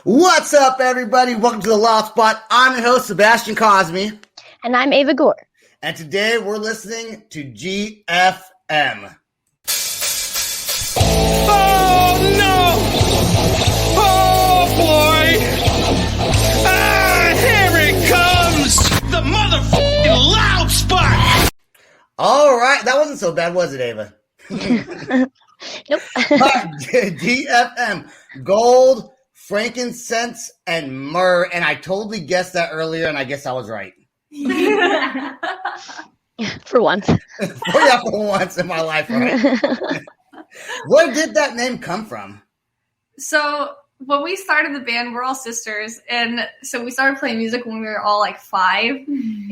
What's up, everybody? Welcome to The Loud Spot. I'm your host, Sebastian Cosme. And I'm Ava Gore. And today we're listening to GFM. Oh, no! Oh, boy! Ah, here it comes! The motherfucking Loud Spot! All right. That wasn't so bad, was it, Ava? Nope. GFM. Gold, frankincense, and myrrh. And I totally guessed that earlier, and I guess I was right. For once. For once in my life, right? Where did that name come from? So when we started the band, we're all sisters. And so we started playing music when we were all like 5.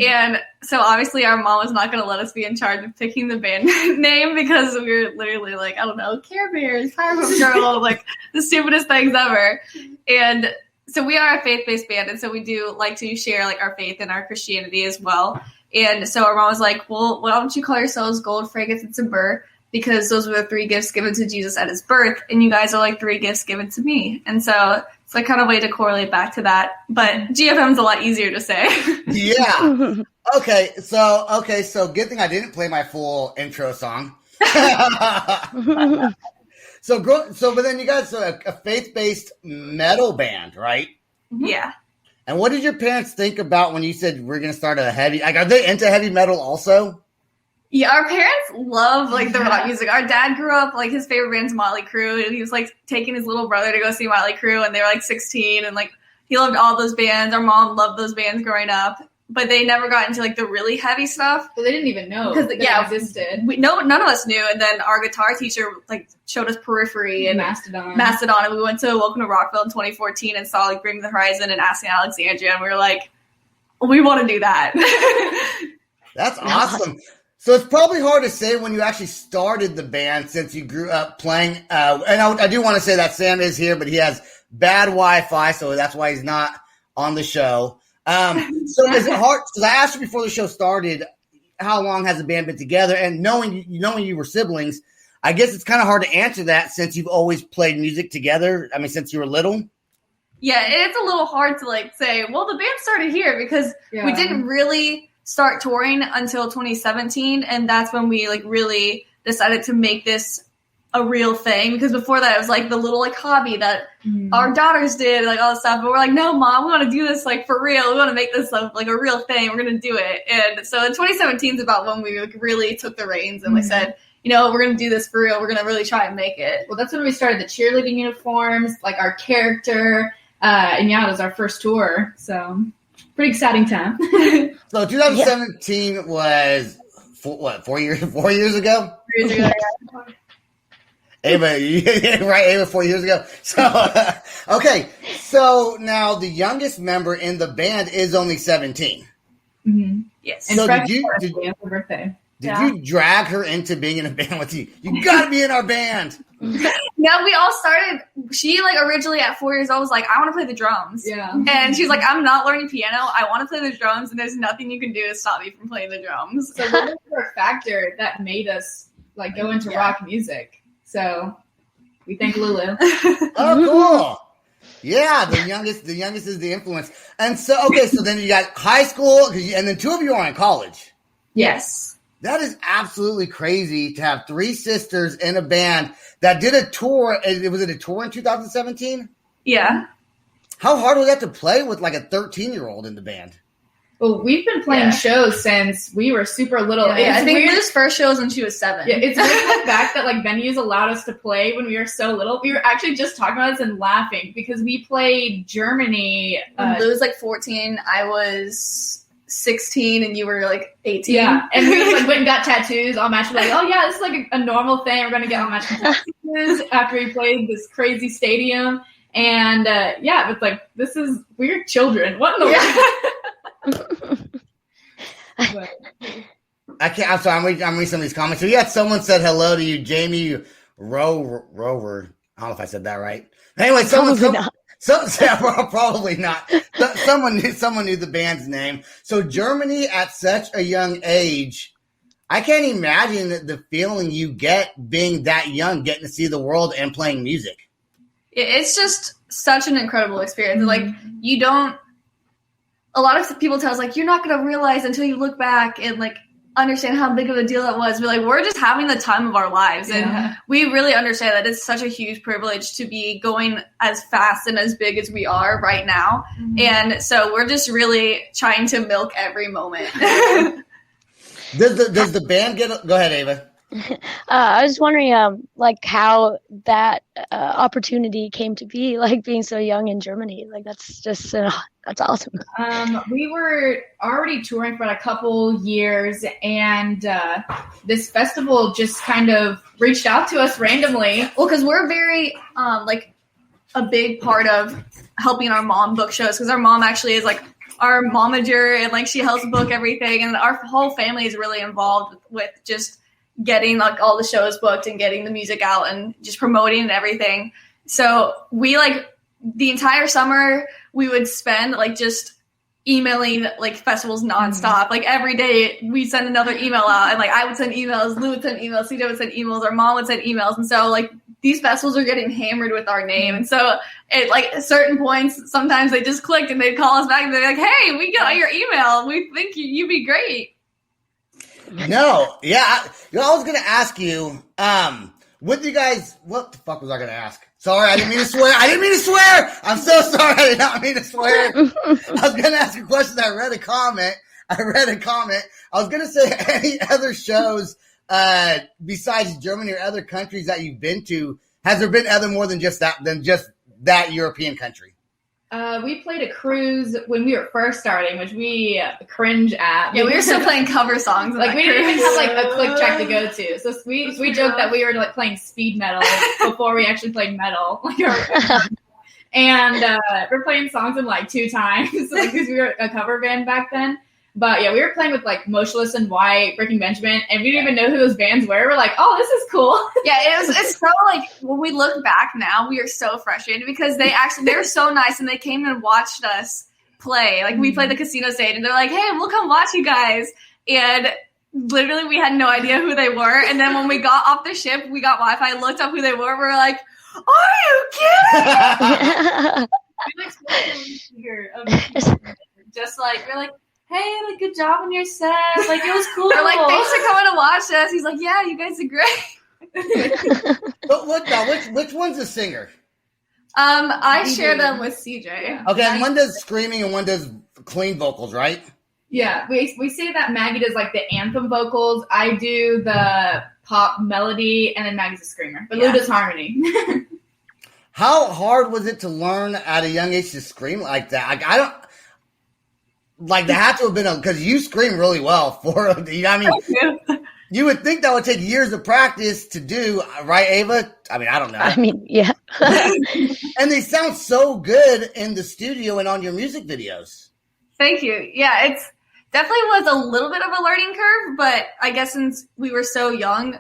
And so obviously our mom was not going to let us be in charge of picking the band name because we were literally like, I don't know, Care Bears, Powerpuff Girls, like the stupidest things ever. And so we are a faith-based band. And so we do like to share like our faith and our Christianity as well. And so our mom was like, well, why don't you call yourselves Gold, Frankincense, and Myrrh? Because those were the 3 gifts given to Jesus at his birth, and you guys are like 3 gifts given to me. And so it's like kind of a way to correlate back to that. But GFM's a lot easier to say. Yeah. Okay, so good thing I didn't play my full intro song. But then you guys are a faith-based metal band, right? Yeah. And what did your parents think about when you said we're going to start a heavy? Like, are they into heavy metal also? Yeah, our parents love like the rock music. Our dad grew up like his favorite band's Motley Crue, and he was like taking his little brother to go see Motley Crue, and they were like 16, and like he loved all those bands. Our mom loved those bands growing up, but they never got into like the really heavy stuff. Well, they didn't even know that it existed. None of us knew, and then our guitar teacher like showed us Periphery and Mastodon, and we went to Welcome to Rockville in 2014 and saw like Bring the Horizon and Asking Alexandria, and we were like, we want to do that. That's awesome. So it's probably hard to say when you actually started the band since you grew up playing. And I do want to say that Sam is here, but he has bad Wi-Fi, so that's why he's not on the show. So is it hard? Because I asked you before the show started, how long has the band been together? And knowing you were siblings, I guess it's kind of hard to answer that since you've always played music together. I mean, since you were little. Yeah, it's a little hard to like say, well, the band started here because we didn't really start touring until 2017, and that's when we like really decided to make this a real thing, because before that it was like the little like hobby that our daughters did, like all this stuff, but we're like, no, Mom, we want to do this like for real. We want to make this like a real thing. We're going to do it. And so in 2017 is about when we like, really took the reins and we said, you know, we're going to do this for real. We're going to really try and make it. Well, that's when we started the cheerleading uniforms, like our character, and yeah, it was our first tour, so pretty exciting time. So 2017 was 4 years ago? 4 years ago, yeah. Ava, right? Ava, 4 years ago. So, okay. So now the youngest member in the band is only 17. Mm-hmm. Yes. And so did you drag her into being in a band with you? You got to be in our band. No, we all started. She like originally at 4 years old was like, I want to play the drums. Yeah. And she's like, I'm not learning piano. I want to play the drums, and there's nothing you can do to stop me from playing the drums. So what was the factor that made us like go into rock music? So we thank Lulu. Oh, cool. Yeah, the youngest is the influence. And so, okay, so then you got high school, and then 2 of you are in college. Yes. That is absolutely crazy to have 3 sisters in a band that did a tour. Was it a tour in 2017? Yeah. How hard was that to play with like a 13-year-old in the band? Well, we've been playing shows since we were super little. Yeah, I think Liz first shows when she was 7. Yeah, it's weird the fact that like venues allowed us to play when we were so little. We were actually just talking about this and laughing because we played Germany. Liz was like 14. I was 16 and you were like 18. Yeah, and we just like went and got tattoos all matched. Like, oh yeah, this is like a normal thing. We're gonna get all matched tattoos after we played this crazy stadium. And it's like we're children. What in the world? I can't. I'm sorry. I'm reading some of these comments. So someone said hello to you, Jamie Rover. I don't know if I said that right. Anyway, probably not. Someone knew the band's name. So Germany at such a young age, I can't imagine the feeling you get being that young, getting to see the world and playing music. It's just such an incredible experience. Like you don't. A lot of people tell us like you're not going to realize until you look back and like understand how big of a deal that was. But like we're just having the time of our lives, and we really understand that it's such a huge privilege to be going as fast and as big as we are right now. And so we're just really trying to milk every moment. Does the band get? Go ahead, Ava. I was wondering, like how that opportunity came to be, like being so young in Germany. Like that's just that's awesome. We were already touring for a couple years, and this festival just kind of reached out to us randomly. Well, because we're very like a big part of helping our mom book shows, because our mom actually is like our momager, and like she helps book everything, and our whole family is really involved with just getting like all the shows booked and getting the music out and just promoting and everything. So we like the entire summer we would spend like just emailing like festivals nonstop. Like every day we send another email out, and like I would send emails, Lou would send emails, CJ would send emails, our mom would send emails. And so like these festivals are getting hammered with our name. And so at like at certain points, sometimes they just clicked and they'd call us back and they're like, hey, we got your email. We think you'd be great. No, yeah. I was going to ask you, what the fuck was I going to ask? Sorry, I didn't mean to swear. I'm so sorry. I did not mean to swear. I was going to ask a question. I read a comment. I was going to say any other shows besides Germany or other countries that you've been to. Has there been other more than just that European country? We played a cruise when we were first starting, which we cringe at. Yeah, we were still playing cover songs. Like we didn't even have like a click track to go to. So we joked that we were like playing speed metal before we actually played metal. And we're playing songs in like 2 times because we were a cover band back then. But yeah, we were playing with like Motionless in White, Breaking Benjamin, and we didn't even know who those bands were. We're like, oh, this is cool. Yeah, it's so like when we look back now, we are so frustrated because they were so nice and they came and watched us play. Like we played the casino stage and they're like, hey, we'll come watch you guys. And literally we had no idea who they were. And then when we got off the ship, we got Wi-Fi, looked up who they were. We were like, are you kidding? Just like, we're like, hey, like, good job on your set. Like, it was cool. We're like, thanks for coming to watch us. He's like, yeah, you guys are great. But what now? Which one's the singer? I share them with CJ. Yeah. Okay, and one does screaming and one does clean vocals, right? Yeah, we say that Maggie does like the anthem vocals. I do the pop melody, and then Maggie's a screamer. But Lou does harmony. How hard was it to learn at a young age to scream like that? Like I don't. Like, there had to have been because you scream really well for, you know what I mean? You would think that would take years of practice to do, right, Ava? I mean, I don't know. I mean, yeah. And they sound so good in the studio and on your music videos. Thank you. Yeah, it's definitely was a little bit of a learning curve, but I guess since we were so young,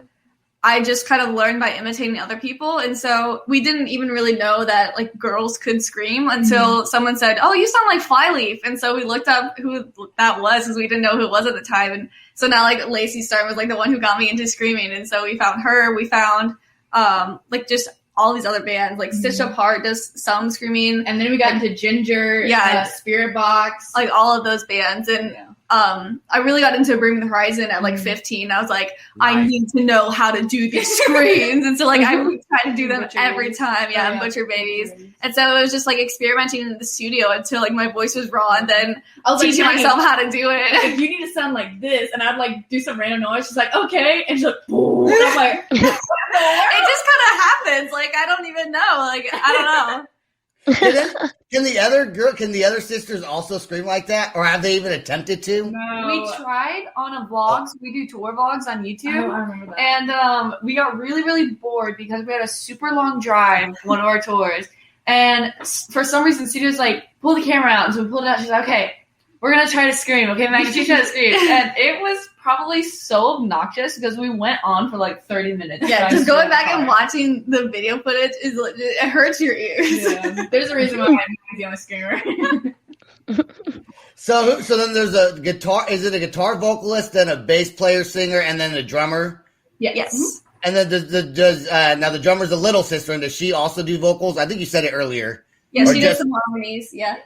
I just kind of learned by imitating other people. And so we didn't even really know that like girls could scream until someone said, oh, you sound like Flyleaf. And so we looked up who that was because we didn't know who it was at the time. And so now like Lacey Starr was like the one who got me into screaming. And so we found her. We found like just all these other bands, like Stitched Apart does some screaming. And then we got into Ginger, Spirit Box. Like all of those bands. And I really got into Bring Me the Horizon at like 15. I was like, nice. I need to know how to do these screams. And so like I would try to do them every time. Yeah, and Butcher Babies. And so it was just like experimenting in the studio until like my voice was raw, and then I was teaching myself how to do it. If you need to sound like this, and I'd like do some random noise. She's like, okay. And she's like, boom. And I'm like, it just kind of happens. Like, I don't even know. Like, I don't know. Can the other sisters also scream like that, or have they even attempted to? No. We tried on a vlog. So we do tour vlogs on YouTube. Oh, I remember that. And we got really, really bored because we had a super long drive one of our tours. And for some reason, Studio's like, pull the camera out. And so we pulled it out. She's like, okay, we're going to try to scream. Okay, Maggie, teach you how to scream. And it was probably so obnoxious because we went on for like 30 minutes. Yeah, just going back and watching the video footage, it hurts your ears. Yeah. There's a reason why I'm the only screamer. So then there's a guitar. Is it a guitar vocalist, then a bass player, singer, and then a drummer? Yes. And then now the drummer's a little sister, and does she also do vocals? I think you said it earlier. Yeah, Or she did just- some harmonies. Yeah.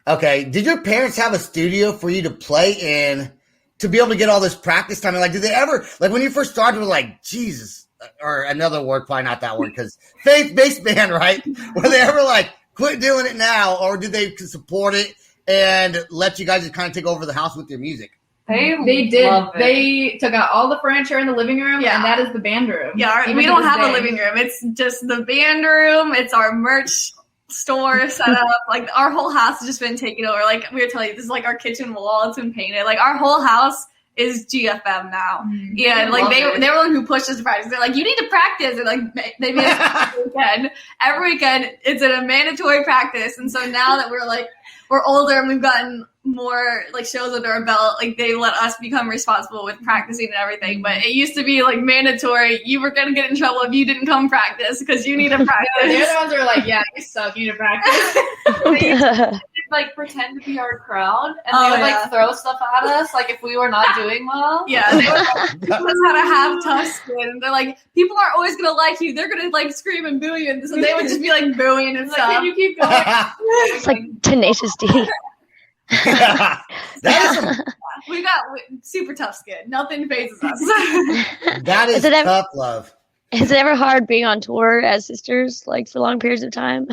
Okay. Did your parents have a studio for you to play in to be able to get all this practice time? And like, did they ever, like when you first started, were like, Jesus, or another word, probably not that word, because faith-based band, right? Were they ever like, quit doing it now, or did they support it and let you guys just kind of take over the house with your music? They did. love it. They took out all the furniture in the living room, Yeah. and that is the band room. Yeah, Even we to don't this have a day. living room. It's just the band room. It's our merch store set up. Like our whole house has just been taken over. Like we were telling you, this is like our kitchen wall. It's been painted. Like our whole house is GFM now. Yeah, I like love they it. were the one who pushed us to practice. They're like, you need to practice, and like they made us every weekend. Every weekend, it's a mandatory practice. And so now that we're older and we've gotten more like shows under our belt, like they let us become responsible with practicing and everything. But it used to be like mandatory. You were gonna get in trouble if you didn't come practice because you need to They're practice. the ones who are like, yeah, you suck. You need to practice. Like pretend to be our crowd, and Oh, they would yeah. like throw stuff at us, like if we were not doing well. Yeah, they teach us how to have tough skin. They're like, people aren't always gonna like you. They're gonna like scream and boo you, and so they would just be like booing and Like, stuff. can you keep going? It's like Tenacious D. That is some, We got super tough skin. Nothing phases us. that is Is it ever- tough love. Is it ever hard being on tour as sisters, like for long periods of time?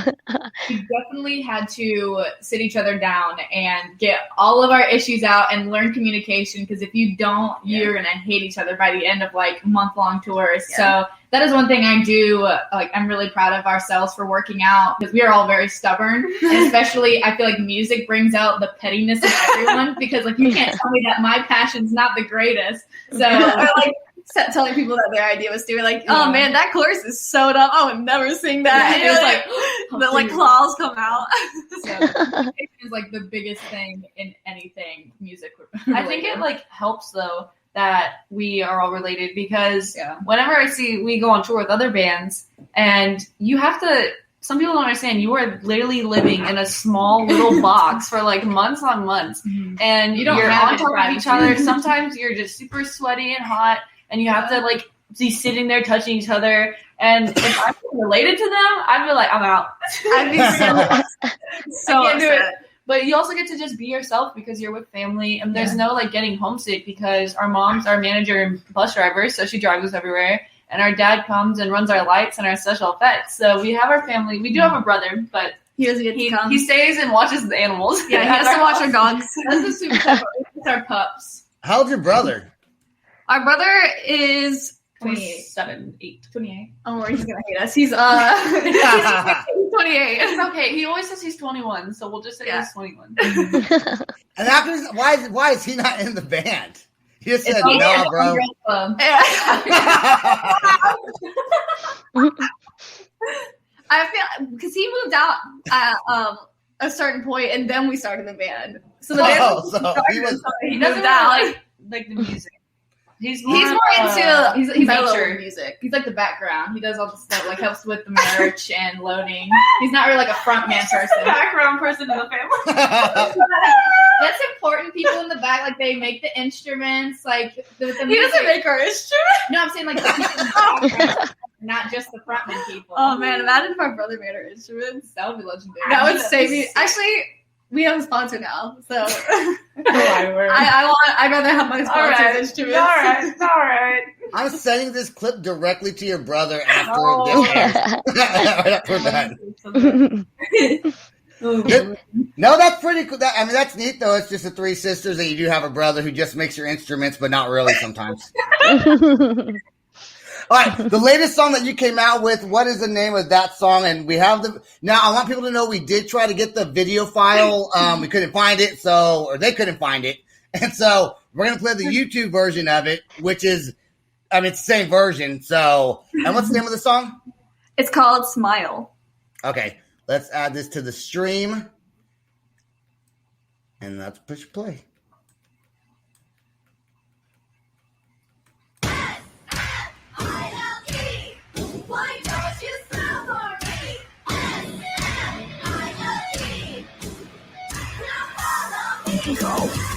We definitely had to sit each other down and get all of our issues out and learn communication, because if you don't, you're going to hate each other by the end of like month-long tours. Yeah. So that is one thing I do. Like, I'm really proud of ourselves for working out, because we are all very stubborn. And especially, I feel like music brings out the pettiness in everyone, because like you can't tell me that my passion's not the greatest. So Or like telling people that their idea was stupid. Like, oh Yeah. man, that chorus is so dumb. I would never sing that. Yeah, And it's you're the like claws come out. communication is like the biggest thing in anything music. I think it like helps though that we are all related, because Yeah. whenever we go on tour with other bands, and you have to. Some people don't understand. You are literally living in a small little box for like months on months, and You don't you're have on any top of privacy. each other. Sometimes you're just super sweaty and hot, and you have to like be sitting there touching each other. And if I'm related to them, I'd be like, I'm out. I'd be so I can't do it. upset. But you also get to just be yourself because you're with family, and there's no like getting homesick, because our mom's our manager and bus driver, so she drives us everywhere. And our dad comes and runs our lights and our special effects. So we have our family. We do have a brother, but He doesn't get to come. he stays and watches the animals. Yeah, he has to watch our dogs. That's the super tough. It's our pups. How old's your brother? Our brother is 27, 8. 28. oh, he's gonna hate us. He's 28. It's okay. He always says he's 21, so we'll just say Yeah. he's 21. And after, why is he not in the band? He just said, all "Nah, the bro." umbrella club. I feel because he moved out at a certain point, and then we started the band. So the band So he was. He doesn't moved out. really like the music. He's He's more into He's mellow nature. music. He's like the background. He does all the stuff, like helps with the merch and loading. He's not really like a front man the person. background person in the family. That's important. People in the back, like they make the instruments, like the He music. doesn't make our instrument. No, I'm saying like the people in the background, not just the frontman people. Oh man, imagine if our brother made our instruments. That would be legendary. That would save me. Actually, we have a sponsor now, so I'd I'd rather have my sponsor's instruments. All right. I'm sending this clip directly to your brother after Oh. this airs. Right after that. Good. No, that's pretty cool. I mean, that's neat, though. It's just the three sisters, and you do have a brother who just makes your instruments, but not really sometimes. All right, the latest song that you came out with, what is the name of that song? And we have now I want people to know we did try to get the video file. We couldn't find it, or they couldn't find it. And so we're going to play the YouTube version of it, which is, it's the same version. So, and what's the name of the song? It's called Smile. Okay, let's add this to the stream. And let's push play. Why don't you smile for me? S-M-I-L-E. Now follow me.